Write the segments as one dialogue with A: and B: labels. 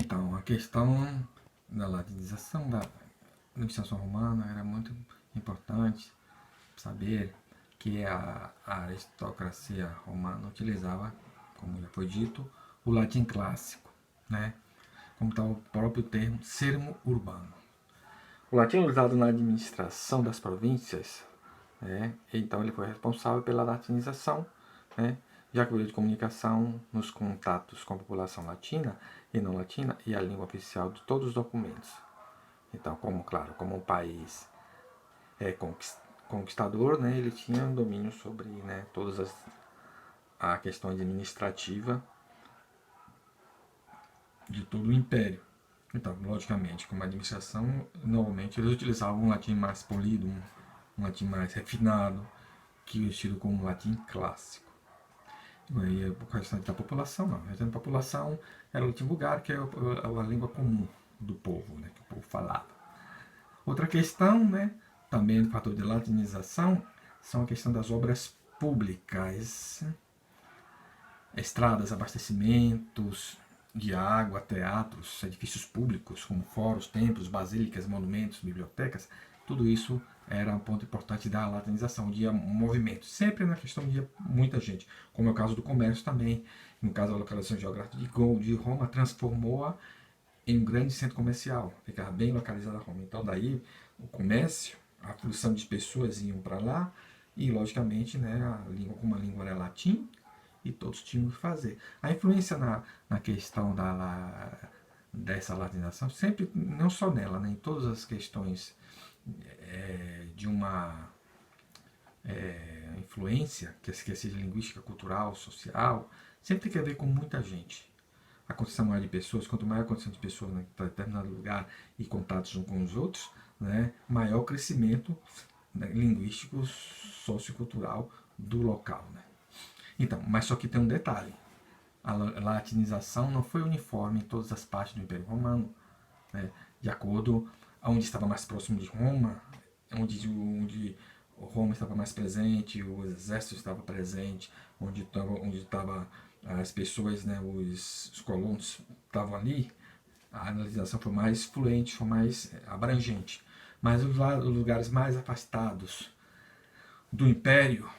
A: Então, a questão da latinização da administração romana era muito importante saber que a aristocracia romana utilizava, como já foi dito, o latim clássico, né? Como está o próprio termo sermo urbano. O latim usado na administração das províncias, né? Então ele foi responsável pela latinização, né? Já que o meio de comunicação nos contatos com a população latina e não latina e a língua oficial de todos os documentos. Então, como um país conquistador, né, ele tinha um domínio sobre, né, todas a questão administrativa de todo o império. Então, logicamente, como administração, normalmente eles utilizavam um latim mais polido, um latim mais refinado, que é tido como um latim clássico. E o restante da população, não. O restante da população era o latim vulgar, que é a língua comum do povo, né, que o povo falava. Outra questão, né, também do fator de latinização, são a questão das obras públicas. Estradas, abastecimentos de água, teatros, edifícios públicos, como fóruns, templos, basílicas, monumentos, bibliotecas, tudo isso era um ponto importante da latinização, de movimento. Sempre na questão de muita gente, como é o caso do comércio também. No caso da localização geográfica de Roma, transformou-a em um grande centro comercial, ficava bem localizada a Roma. Então daí o comércio, a fluição de pessoas iam para lá e logicamente, né, a língua como a língua era latim e todos tinham que fazer. A influência na questão dessa latinização, sempre, não só nela, né, em todas as questões de uma influência, que seja linguística, cultural, social, sempre tem que ver com muita gente. A condição maior de pessoas, quanto maior a condição de pessoas em determinado lugar e contatos uns com os outros, né, maior o crescimento, né, linguístico, sociocultural do local. Né? Então, mas só que tem um detalhe. A latinização não foi uniforme em todas as partes do Império Romano. Né? De acordo onde estava mais próximo de Roma, onde Roma estava mais presente, o exército estava presente, onde estava as pessoas, né, os colonos estavam ali, a latinização foi mais fluente, foi mais abrangente. Mas os lugares mais afastados do Império,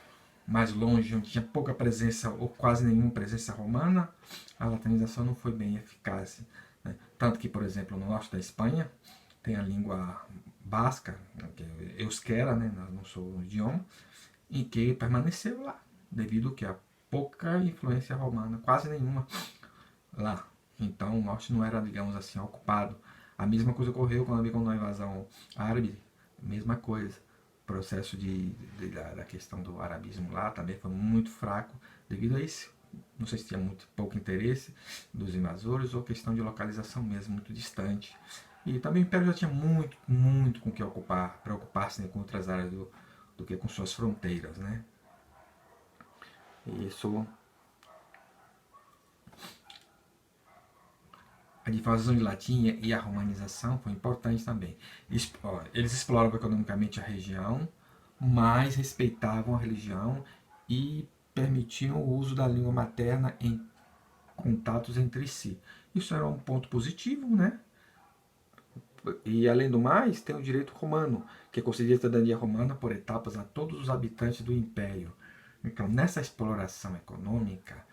A: mais longe, onde tinha pouca presença ou quase nenhuma presença romana, a latinização não foi bem eficaz. Né? Tanto que, por exemplo, no norte da Espanha, tem a língua basca, que é euskera, né? Não sou o idioma, em que permaneceu lá, devido a pouca influência romana, quase nenhuma lá. Então o norte não era, digamos assim, ocupado. A mesma coisa ocorreu quando a invasão árabe, mesma coisa. O processo da questão do arabismo lá também foi muito fraco devido a isso. Não sei se tinha muito pouco interesse dos invasores ou questão de localização mesmo, muito distante. E também o Império já tinha muito com o que ocupar, preocupar-se, né, com outras áreas do que com suas fronteiras. Né? E isso, a difusão de latim e a romanização foi importante também. Eles exploravam economicamente a região, mas respeitavam a religião e permitiam o uso da língua materna em contatos entre si. Isso era um ponto positivo, né? E além do mais, tem o direito romano, que concedia a cidadania romana por etapas a todos os habitantes do império. Então, nessa exploração econômica,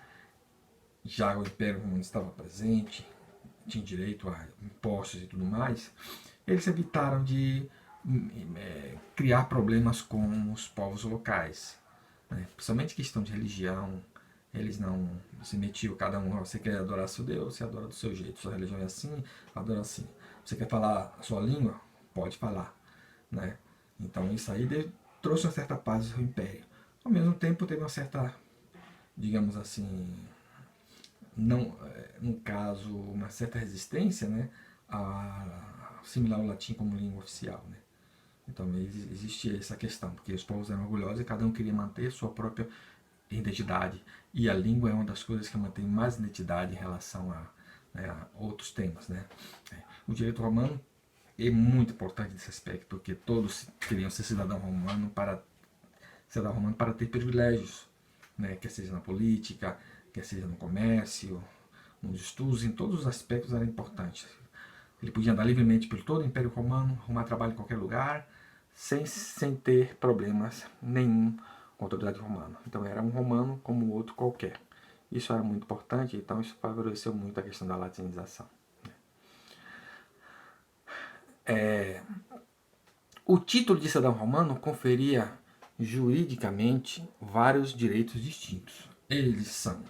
A: já o Império Romano estava presente, tinha direito a impostos e tudo mais, eles evitaram de criar problemas com os povos locais. Né? Principalmente questão de religião, eles não se metiam, cada um, você quer adorar seu Deus, você adora do seu jeito, sua religião é assim, adora assim. Você quer falar a sua língua? Pode falar. Né? Então isso aí trouxe uma certa paz ao império. Ao mesmo tempo teve uma certa, digamos assim, não, no caso, uma certa resistência, né, a assimilar o latim como língua oficial. Né? Então existia essa questão, porque os povos eram orgulhosos e cada um queria manter sua própria identidade. E a língua é uma das coisas que mantém mais identidade em relação né, a outros temas. Né? O direito romano é muito importante nesse aspecto, porque todos queriam ser cidadão romano para ter privilégios, né? Quer seja na política, quer seja no comércio, Os estudos em todos os aspectos eram importantes. Ele podia andar livremente por todo o Império Romano, arrumar trabalho em qualquer lugar, sem ter problemas nenhum com a autoridade romana. Então era um romano como outro qualquer. Isso era muito importante, então isso favoreceu muito a questão da latinização. O título de cidadão romano conferia juridicamente vários direitos distintos. Eles são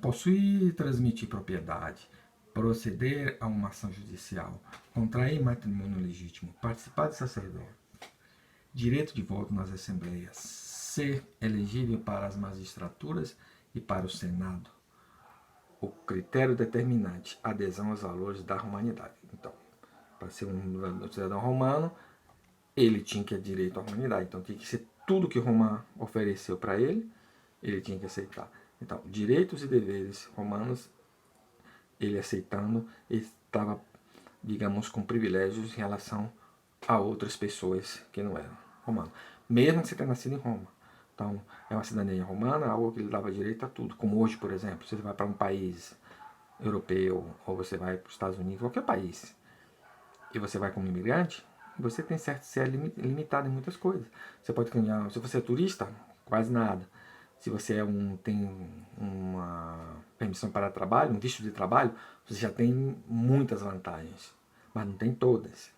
A: possuir e transmitir propriedade, proceder a uma ação judicial, contrair matrimônio legítimo, participar de sacerdócio, direito de voto nas assembleias, ser elegível para as magistraturas e para o Senado. O critério determinante, adesão aos valores da humanidade. Então, para ser um cidadão romano, ele tinha que ter direito à humanidade. Então, tinha que ser tudo que Roma ofereceu para ele, ele tinha que aceitar. Então, direitos e deveres romanos, ele aceitando, ele estava, digamos, com privilégios em relação a outras pessoas que não eram romanos. Mesmo que você tenha nascido em Roma. Então, é uma cidadania romana, algo que lhe dava direito a tudo. Como hoje, por exemplo, você vai para um país europeu, ou você vai para os Estados Unidos, qualquer país, e você vai como imigrante, você tem certo ser limitado em muitas coisas. Você pode ganhar, se você é turista, quase nada. Se você tem uma permissão para trabalho, um visto de trabalho, você já tem muitas vantagens, mas não tem todas.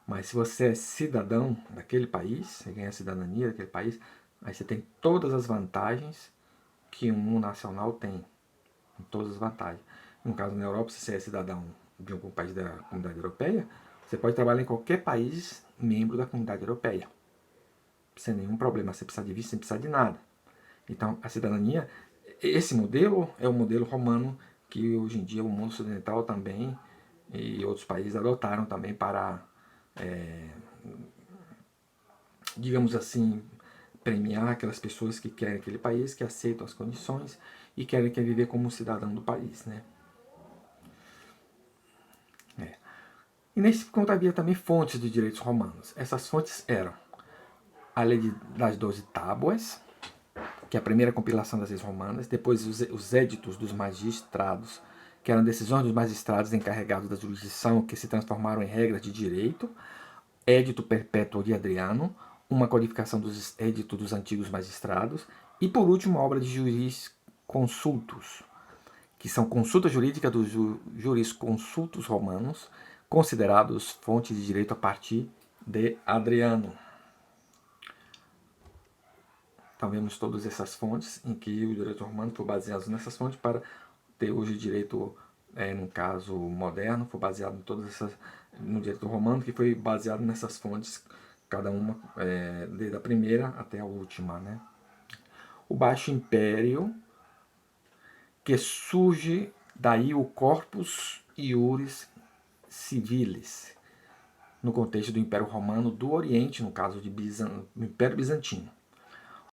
A: Mas se você é cidadão daquele país, você ganha a cidadania daquele país, aí você tem todas as vantagens que um nacional tem. Todas as vantagens. No caso, na Europa, se você é cidadão de algum país da Comunidade Europeia, você pode trabalhar em qualquer país membro da Comunidade Europeia. Sem nenhum problema. Você precisa de visto, sem precisar de nada. Então, a cidadania, esse modelo é o modelo romano que hoje em dia o mundo ocidental também e outros países adotaram também para, digamos assim, premiar aquelas pessoas que querem aquele país, que aceitam as condições e querem viver como cidadão do país, né? E nesse ponto havia também fontes de direitos romanos. Essas fontes eram a lei das 12 tábuas, que é a primeira compilação das leis romanas, depois os éditos dos magistrados, que eram decisões dos magistrados encarregados da jurisdição, que se transformaram em regras de direito, édito perpétuo de Adriano, uma codificação dos éditos dos antigos magistrados, e por último a obra de jurisconsultos, que são consultas jurídicas dos jurisconsultos romanos, considerados fontes de direito a partir de Adriano. Então vemos todas essas fontes em que o direito romano foi baseado nessas fontes para ter hoje o direito, no caso moderno, foi baseado em todas essas, no direito romano, que foi baseado nessas fontes, cada uma, desde a primeira até a última, né? O Baixo Império, que surge daí o Corpus Iuris Civilis, no contexto do Império Romano do Oriente, no caso do Império Bizantino.